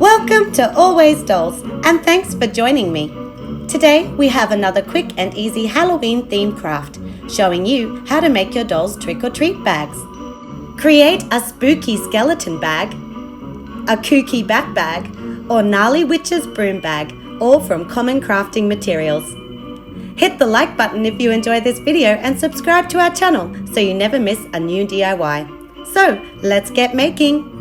Welcome to Always Dolls, and thanks for joining me. Today we have another quick and easy Halloween themed craft, showing you how to make your dolls trick-or-treat bags. Create a spooky skeleton bag, a kooky bat bag, or gnarly witch's broom bag, all from common crafting materials. Hit the like button if you enjoy this video and subscribe to our channel so you never miss a new DIY. So, let's get making!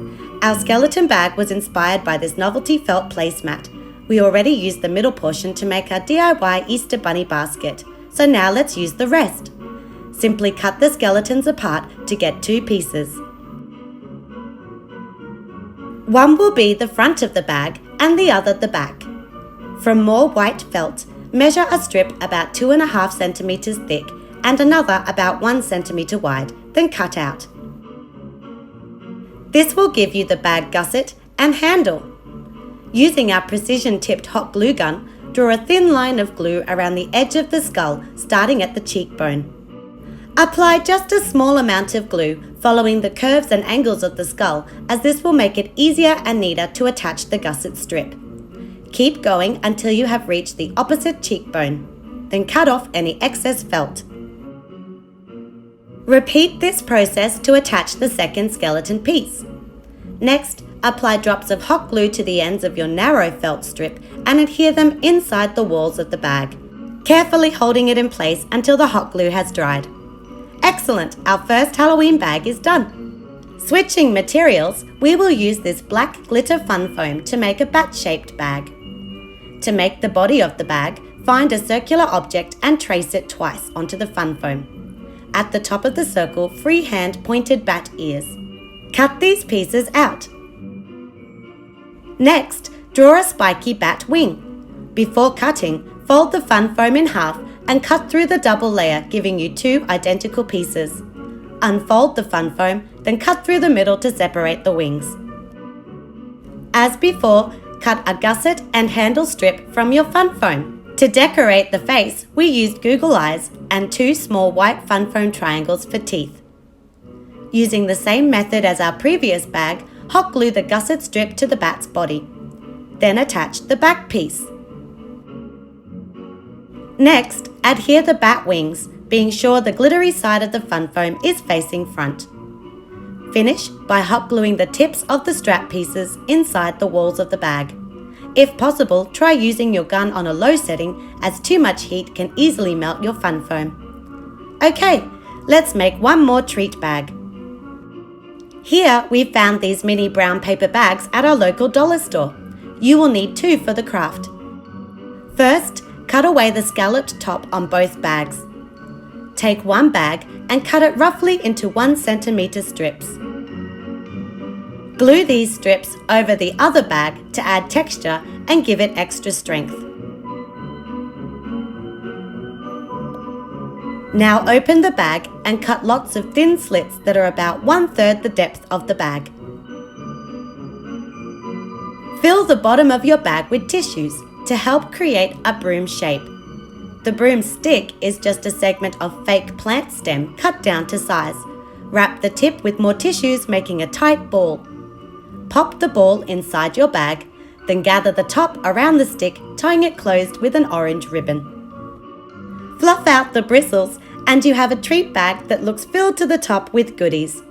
Our skeleton bag was inspired by this novelty felt placemat. We already used the middle portion to make our DIY Easter bunny basket, so now let's use the rest. Simply cut the skeletons apart to get two pieces. One will be the front of the bag and the other the back. From more white felt, measure a strip about 2.5 centimeters thick and another about 1 centimeter wide, then cut out. This will give you the bag gusset and handle. Using our precision-tipped hot glue gun, draw a thin line of glue around the edge of the skull, starting at the cheekbone. Apply just a small amount of glue, following the curves and angles of the skull, as this will make it easier and neater to attach the gusset strip. Keep going until you have reached the opposite cheekbone. Then cut off any excess felt. Repeat this process to attach the second skeleton piece. Next, apply drops of hot glue to the ends of your narrow felt strip and adhere them inside the walls of the bag, carefully holding it in place until the hot glue has dried. Excellent! Our first Halloween bag is done. Switching materials, we will use this black glitter fun foam to make a bat-shaped bag. To make the body of the bag, find a circular object and trace it twice onto the fun foam. At the top of the circle, freehand pointed bat ears. Cut these pieces out. Next, draw a spiky bat wing. Before cutting, fold the fun foam in half and cut through the double layer, giving you two identical pieces. Unfold the fun foam, then cut through the middle to separate the wings. As before, cut a gusset and handle strip from your fun foam. To decorate the face, we used Google eyes and two small white fun foam triangles for teeth. Using the same method as our previous bag, hot glue the gusset strip to the bat's body. Then attach the back piece. Next, adhere the bat wings, being sure the glittery side of the fun foam is facing front. Finish by hot gluing the tips of the strap pieces inside the walls of the bag. If possible, try using your gun on a low setting, as too much heat can easily melt your fun foam. Okay, let's make one more treat bag. Here we found these mini brown paper bags at our local dollar store. You will need two for the craft. First, cut away the scalloped top on both bags. Take one bag and cut it roughly into 1 centimeter strips. Glue these strips over the other bag to add texture and give it extra strength. Now open the bag and cut lots of thin slits that are about 1/3 the depth of the bag. Fill the bottom of your bag with tissues to help create a broom shape. The broom stick is just a segment of fake plant stem cut down to size. Wrap the tip with more tissues, making a tight ball. Pop the ball inside your bag, then gather the top around the stick, tying it closed with an orange ribbon. Fluff out the bristles and you have a treat bag that looks filled to the top with goodies.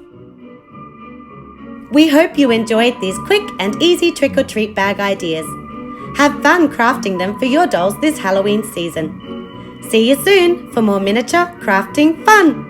We hope you enjoyed these quick and easy trick-or-treat bag ideas. Have fun crafting them for your dolls this Halloween season. See you soon for more miniature crafting fun!